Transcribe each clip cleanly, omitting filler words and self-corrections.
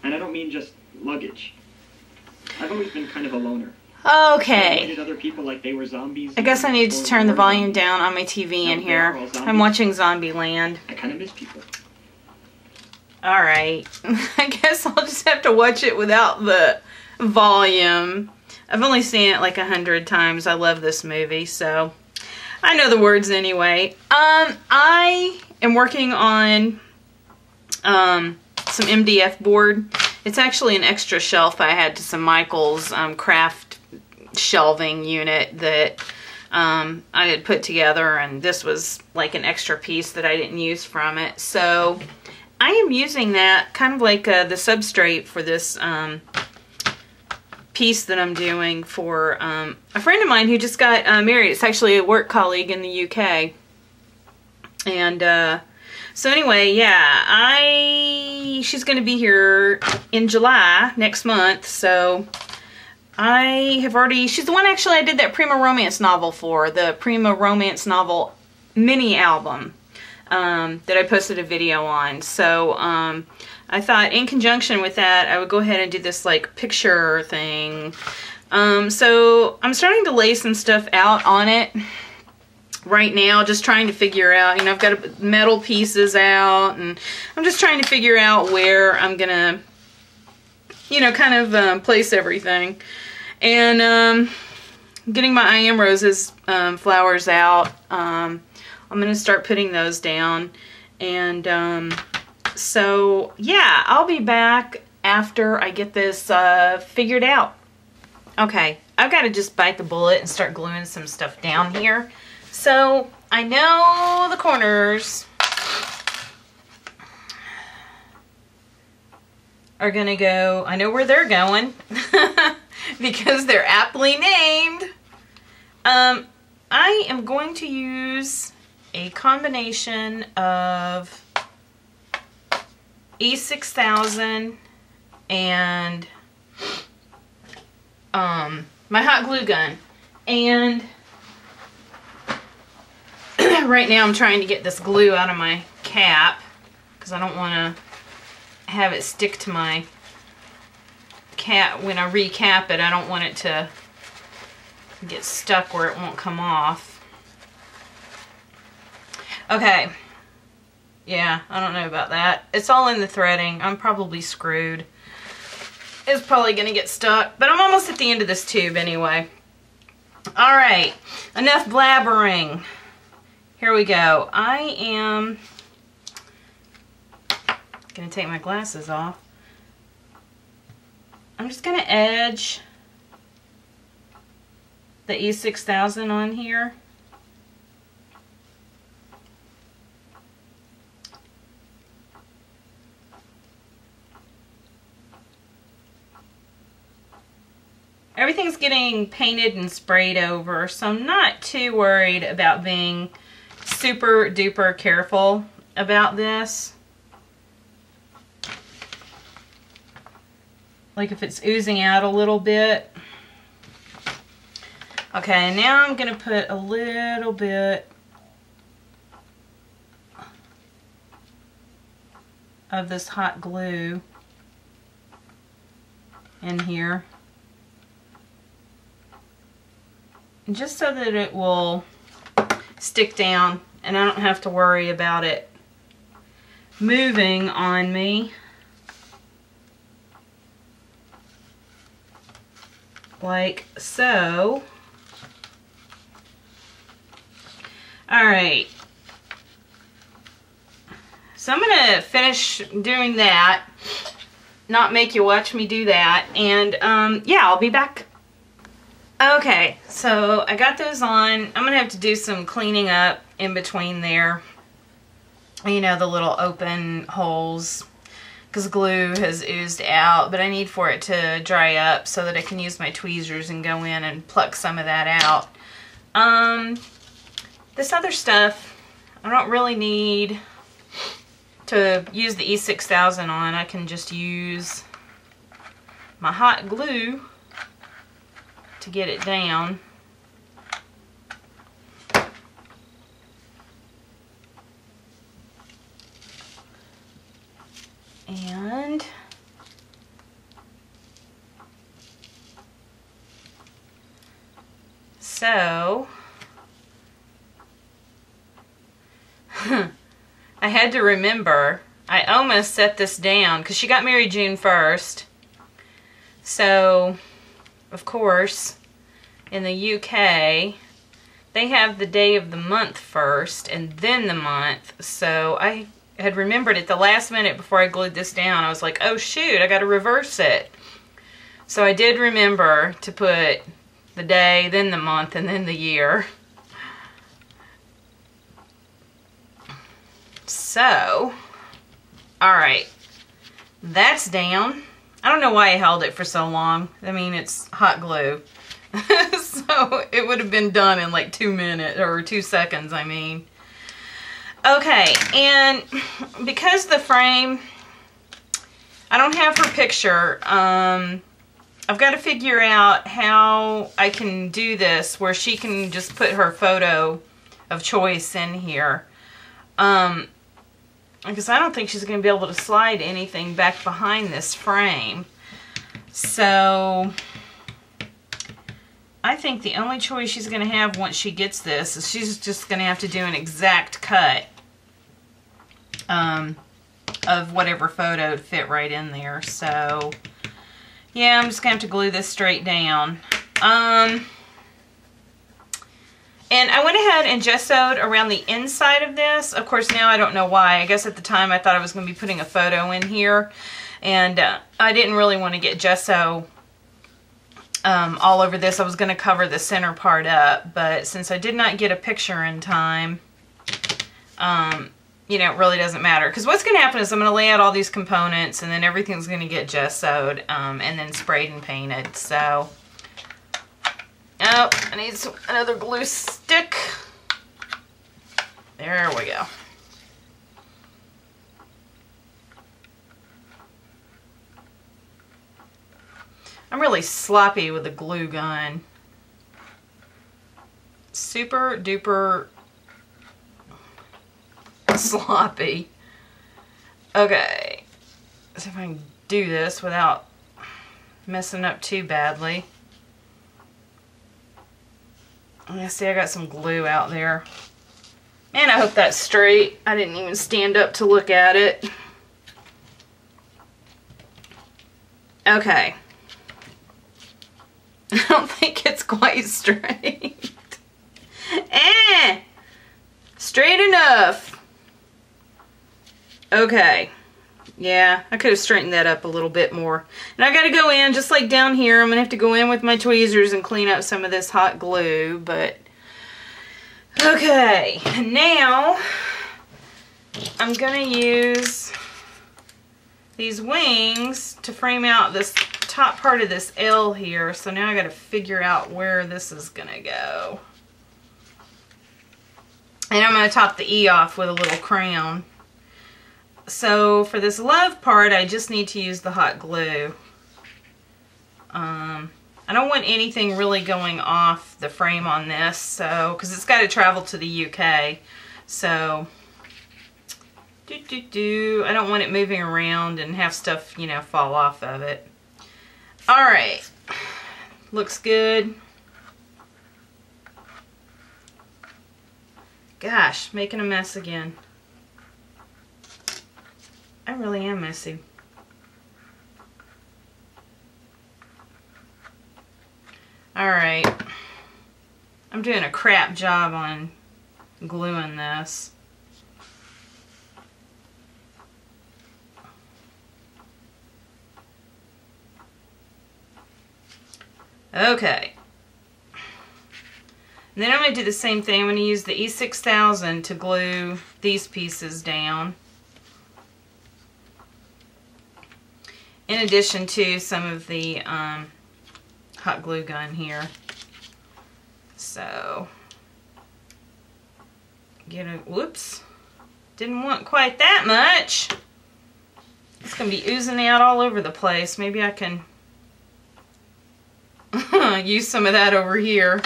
And I don't mean just luggage. I've always been kind of a loner. Okay. I avoided other people like they were zombies. I guess I need to turn the volume down on my TV in here. I'm watching Zombieland. I kind of miss people. Alright. I guess I'll just have to watch it without the volume. I've only seen it like 100 times. I love this movie, so I know the words anyway. I am working on some MDF board. It's actually an extra shelf I had to some Michael's craft shelving unit that I had put together, and this was like an extra piece that I didn't use from it. So I am using that kind of like the substrate for this piece that I'm doing for a friend of mine who just got married. It's actually a work colleague in the UK. And so anyway, yeah, she's going to be here in July next month. So I have already, she's the one actually I did that Prima Romance novel for, the Prima Romance novel mini album that I posted a video on. So I thought in conjunction with that, I would go ahead and do this like picture thing. So I'm starting to lay some stuff out on it right now, just trying to figure out, you know, I've got metal pieces out, and I'm just trying to figure out where I'm gonna, you know, kind of place everything. And getting my I Am Roses flowers out. I'm gonna start putting those down. And so yeah, I'll be back after I get this figured out. Okay, I've got to just bite the bullet and start gluing some stuff down here. So I know the corners are gonna go, I know where they're going because they're aptly named. I am going to use a combination of E6000 and my hot glue gun. And right now I'm trying to get this glue out of my cap because I don't want to have it stick to my cap when I recap it. I don't want it to get stuck where it won't come off. Okay. Yeah, I don't know about that. It's all in the threading. I'm probably screwed. It's probably going to get stuck, but I'm almost at the end of this tube anyway. Alright, enough blabbering. Here we go. I am going to take my glasses off. I'm just going to edge the E6000 on here. Everything's getting painted and sprayed over, so I'm not too worried about being super duper careful about this. Like if it's oozing out a little bit. Okay, now I'm going to put a little bit of this hot glue in here. Just so that it will stick down and I don't have to worry about it moving on me. Like so. Alright. So I'm going to finish doing that. Not make you watch me do that. And yeah, I'll be back. Okay, so I got those on. I'm going to have to do some cleaning up in between there. You know, the little open holes. Because glue has oozed out. But I need for it to dry up so that I can use my tweezers and go in and pluck some of that out. This other stuff, I don't really need to use the E6000 on. I can just use my hot glue to get it down. And So, I had to remember, I almost set this down because she got married June 1st. So, of course, in the UK, they have the day of the month first and then the month. So I had remembered at the last minute before I glued this down. I was like, oh shoot, I got to reverse it. So I did remember to put the day, then the month, and then the year. So, alright, that's down. I don't know why I held it for so long. I mean, it's hot glue. So it would have been done in like 2 minutes, or 2 seconds, I mean. Okay, and because the frame, I don't have her picture, I've got to figure out how I can do this where she can just put her photo of choice in here. Because I don't think she's going to be able to slide anything back behind this frame. So I think the only choice she's going to have once she gets this is she's just going to have to do an exact cut of whatever photo to fit right in there. So yeah, I'm just going to have to glue this straight down. And I went ahead and gessoed around the inside of this. Of course, now I don't know why. I guess at the time I thought I was going to be putting a photo in here. And I didn't really want to get gesso all over this. I was going to cover the center part up. But since I did not get a picture in time, you know, it really doesn't matter. Because what's going to happen is I'm going to lay out all these components and then everything's going to get gessoed and then sprayed and painted. So, oh, I need another glue stick. There we go. I'm really sloppy with the glue gun. Super duper sloppy. Okay. So if I can do this without messing up too badly. Yeah, see, I got some glue out there. Man, I hope that's straight. I didn't even stand up to look at it. Okay. I don't think it's quite straight. Straight enough. Okay. Yeah, I could have straightened that up a little bit more. And I got to go in, just like down here, I'm going to have to go in with my tweezers and clean up some of this hot glue, but... Okay, now I'm going to use these wings to frame out this top part of this L here. So now I got to figure out where this is going to go. And I'm going to top the E off with a little crown. So for this love part, I just need to use the hot glue. I don't want anything really going off the frame on this, so because it's got to travel to the UK. So I don't want it moving around and have stuff, you know, fall off of it. All right, looks good. Gosh, making a mess again. I really am messy. Alright. I'm doing a crap job on gluing this. Okay. And then I'm going to do the same thing. I'm going to use the E6000 to glue these pieces down. In addition to some of the hot glue gun here. So, whoops, didn't want quite that much. It's going to be oozing out all over the place. Maybe I can use some of that over here.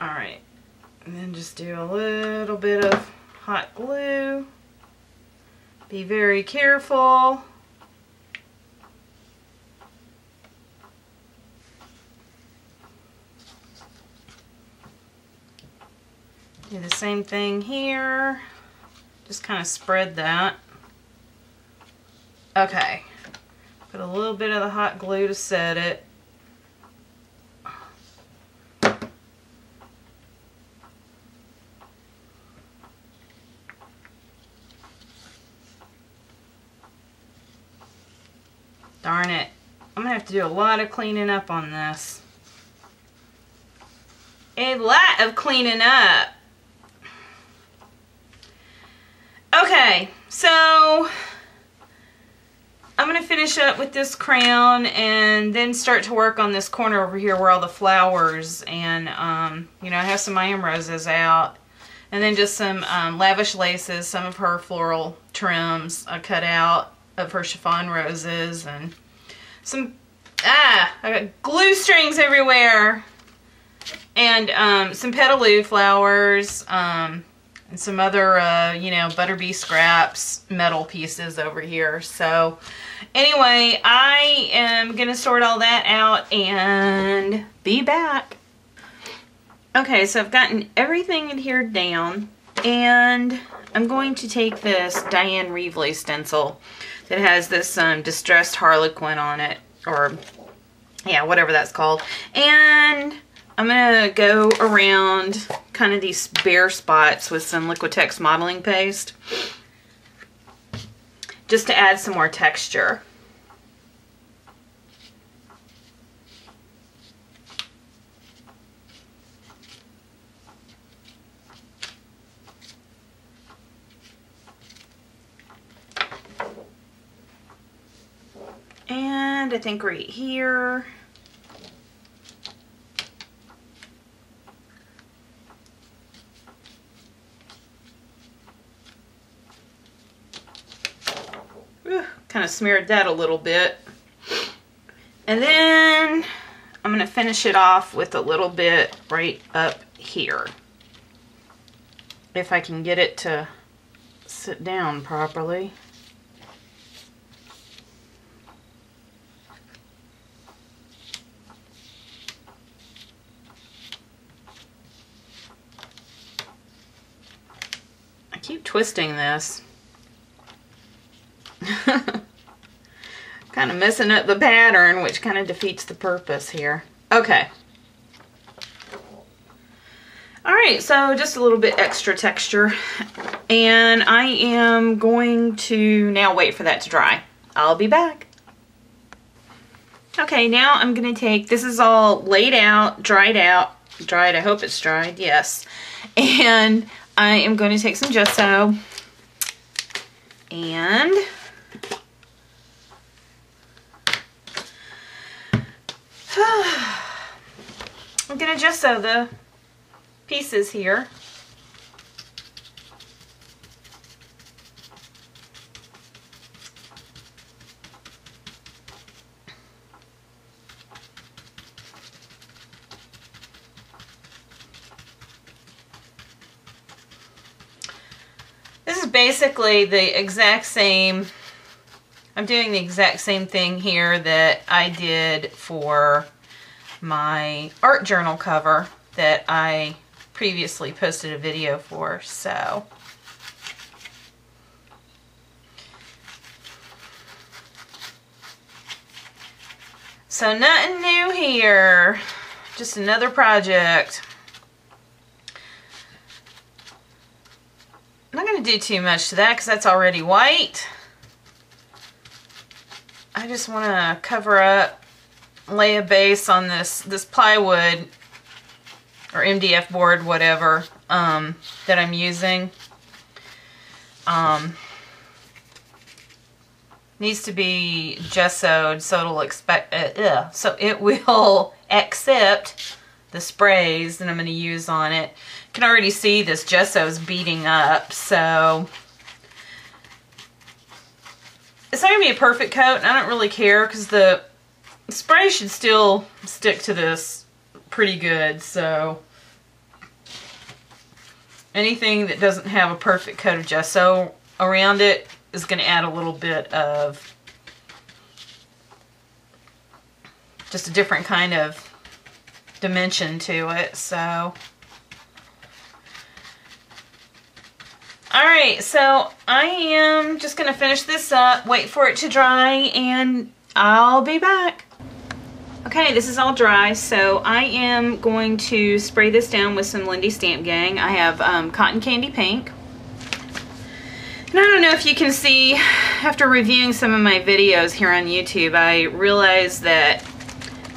Alright, and then just do a little bit of hot glue. Be very careful. Do the same thing here. Just kind of spread that. Okay. Put a little bit of the hot glue to set it. Darn it. I'm going to have to do a lot of cleaning up on this. A lot of cleaning up. Okay, so I'm going to finish up with this crown and then start to work on this corner over here where all the flowers and, you know, I have some Iron Roses out. And then just some lavish laces, some of her floral trims I cut out of her chiffon roses, and some, I got glue strings everywhere. And some petaloo flowers, and some other, you know, butter bee scraps, metal pieces over here. So anyway, I am going to sort all that out and be back. Okay, so I've gotten everything adhered down, and I'm going to take this Diane Reevely stencil that has this distressed harlequin on it, or yeah, whatever that's called, and I'm going to go around kind of these bare spots with some Liquitex modeling paste just to add some more texture. And I think right here. Kind of smeared that a little bit. And then I'm going to finish it off with a little bit right up here. If I can get it to sit down properly. I keep twisting this. Kind of messing up the pattern, which kind of defeats the purpose here. Okay. Alright, so just a little bit extra texture. And I am going to now wait for that to dry. I'll be back. Okay, now I'm going to take, this is all laid out, dried, I hope it's dried, yes. And I am going to take some gesso and I'm going to gesso the pieces here. This is basically the exact same, I'm doing the exact same thing here that I did for my art journal cover that I previously posted a video for. So nothing new here, just another project. I'm not going to do too much to that because that's already white. I just want to cover up, lay a base on this plywood or MDF board, whatever, that I'm using. Needs to be gessoed so so it will accept the sprays that I'm going to use on it. You can already see this gesso is beating up, so it's not going to be a perfect coat, and I don't really care because the spray should still stick to this pretty good, so anything that doesn't have a perfect coat of gesso around it is going to add a little bit of just a different kind of dimension to it. So Alright, so I am just going to finish this up, wait for it to dry, and I'll be back. Okay, this is all dry, so I am going to spray this down with some Lindy Stamp Gang. I have Cotton Candy Pink. And I don't know if you can see, after reviewing some of my videos here on YouTube, I realized that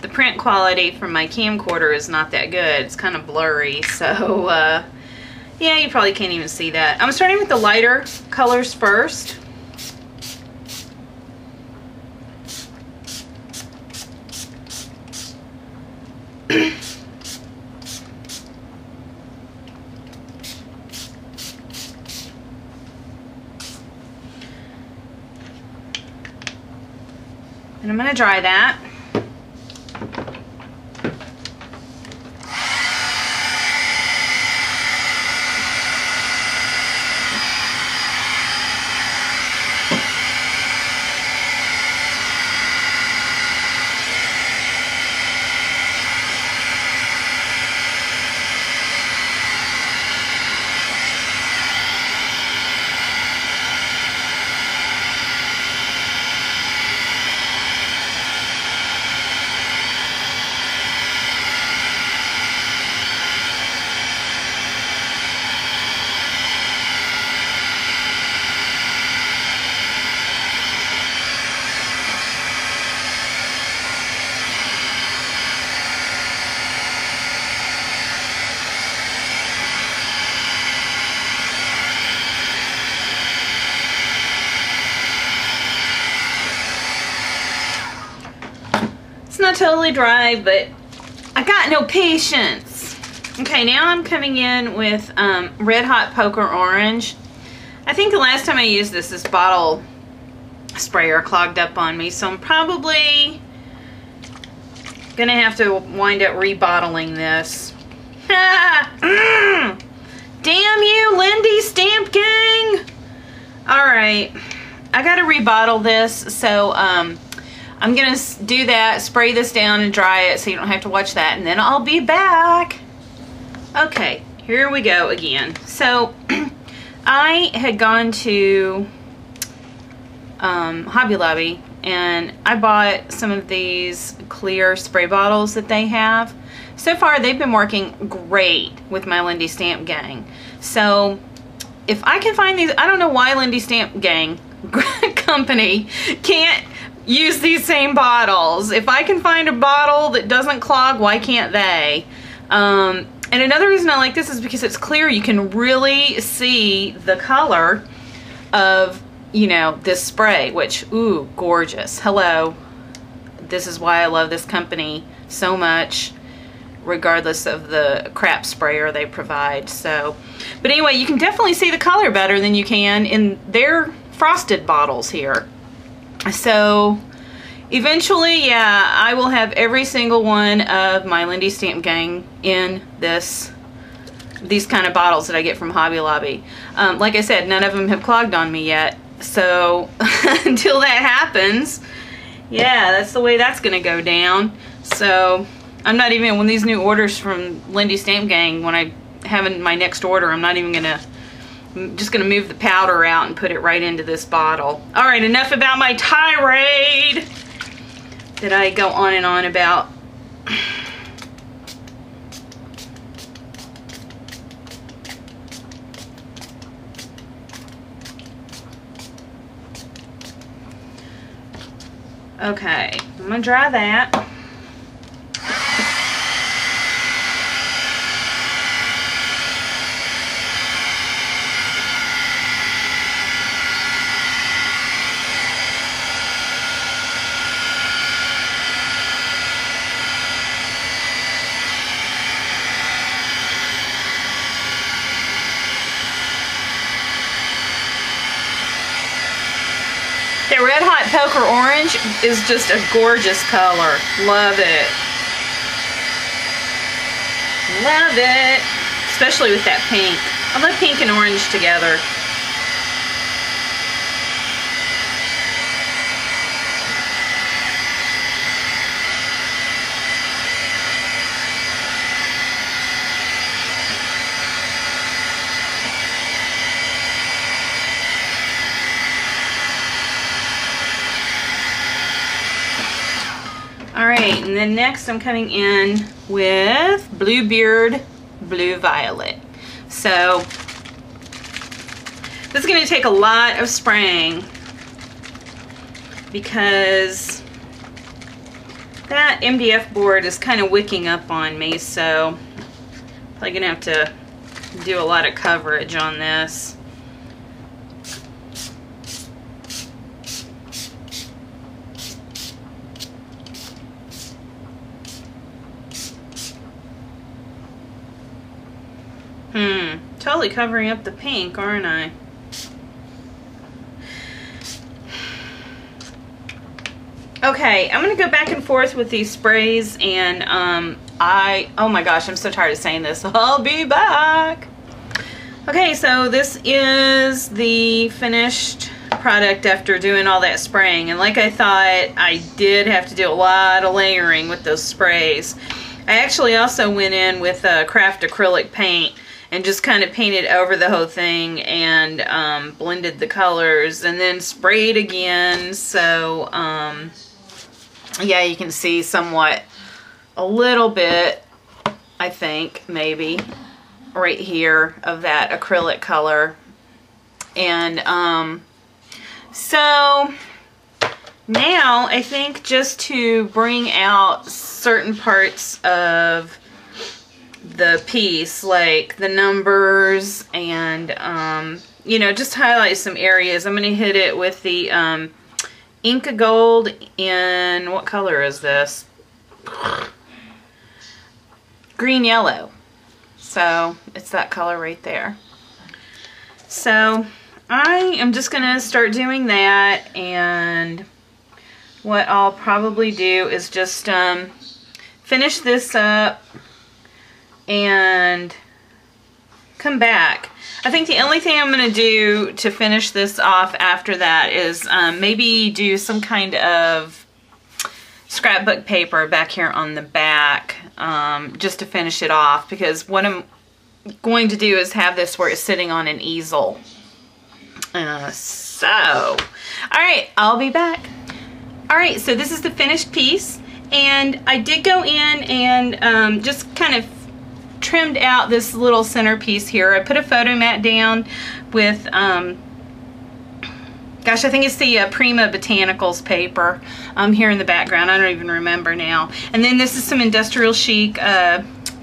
the print quality from my camcorder is not that good. It's kind of blurry, so yeah, you probably can't even see that. I'm starting with the lighter colors first. And I'm going to dry that. It's not totally dry, but I got no patience. Okay, now I'm coming in with Red Hot Poker Orange. I think the last time I used this bottle sprayer clogged up on me, so I'm probably gonna have to wind up rebottling this. Damn you, Lindy Stamp Gang! Alright, I gotta rebottle this, so I'm gonna do that, spray this down and dry it so you don't have to watch that, and then I'll be back. Okay, here we go again. So I had gone to Hobby Lobby and I bought some of these clear spray bottles that they have. So far they've been working great with my Lindy Stamp Gang. So if I can find these, I don't know why Lindy Stamp Gang company can't use these same bottles. If I can find a bottle that doesn't clog, why can't they? And another reason I like this is because it's clear. You can really see the color of, you know, this spray, which, ooh, gorgeous. Hello. This is why I love this company so much, regardless of the crap sprayer they provide. So, but anyway, you can definitely see the color better than you can in their frosted bottles here. So eventually, yeah, I will have every single one of my Lindy Stamp Gang in these kind of bottles that I get from Hobby Lobby. Like I said, none of them have clogged on me yet. So until that happens, yeah, that's the way that's gonna go down. So I'm not even, when these new orders from Lindy Stamp Gang, when I have in my next order, I'm not even gonna, I'm just gonna move the powder out and put it right into this bottle. All right, enough about my tirade that I go on and on about. Okay, I'm gonna dry that. That Red Hot Poker Orange is just a gorgeous color. Love it. Love it. Especially with that pink. I love pink and orange together. right, and then next I'm coming in with Bluebeard Blue Violet. So this is going to take a lot of spraying because that MDF board is kind of wicking up on me, so I'm probably going to have to do a lot of coverage on this. Totally covering up the pink, aren't I? Okay, I'm going to go back and forth with these sprays, and oh my gosh, I'm so tired of saying this. I'll be back. Okay, so this is the finished product after doing all that spraying, and like I thought, I did have to do a lot of layering with those sprays. I actually also went in with craft acrylic paint and just kind of painted over the whole thing and blended the colors and then sprayed again. So yeah, you can see somewhat a little bit, I think, maybe right here of that acrylic color. And so now I think just to bring out certain parts of the piece, like the numbers and you know, just highlight some areas, I'm going to hit it with the Inca Gold in, what color is this? Green yellow. So it's that color right there. So I am just going to start doing that, and what I'll probably do is just finish this up and come back. I think the only thing I'm going to do to finish this off after that is maybe do some kind of scrapbook paper back here on the back, just to finish it off, because what I'm going to do is have this where it's sitting on an easel. Alright, I'll be back. Alright, so this is the finished piece, and I did go in and just kind of trimmed out this little centerpiece here. I put a photo mat down with, gosh, I think it's the Prima Botanicals paper here in the background. I don't even remember now. And then this is some industrial chic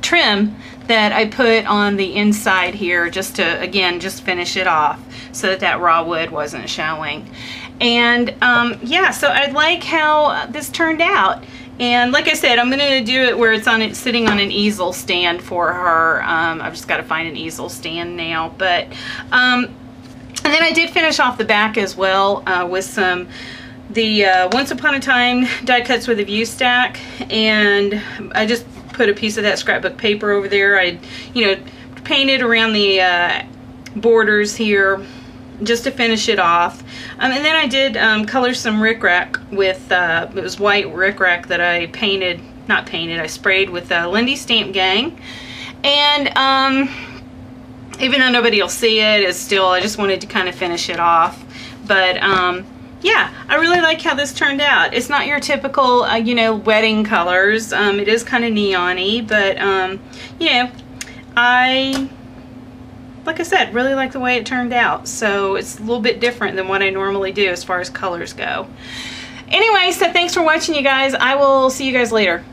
trim that I put on the inside here just to, again, just finish it off so that that raw wood wasn't showing. And yeah, so I like how this turned out. And like I said, I'm going to do it where it's on it sitting on an easel stand for her. I've just got to find an easel stand now. But and then I did finish off the back as well with some Once Upon a Time die cuts with a view stack, and I just put a piece of that scrapbook paper over there. I, you know, painted around the borders here just to finish it off. And then I did color some rickrack with, it was white rickrack that I painted, not painted, I sprayed with Lindy Stamp Gang. And even though nobody will see it, it's still, I just wanted to kind of finish it off. But yeah, I really like how this turned out. It's not your typical, you know, wedding colors. It is kind of neon-y, but you know, like I said, really like the way it turned out. So it's a little bit different than what I normally do as far as colors go. Anyway, so thanks for watching, you guys. I will see you guys later.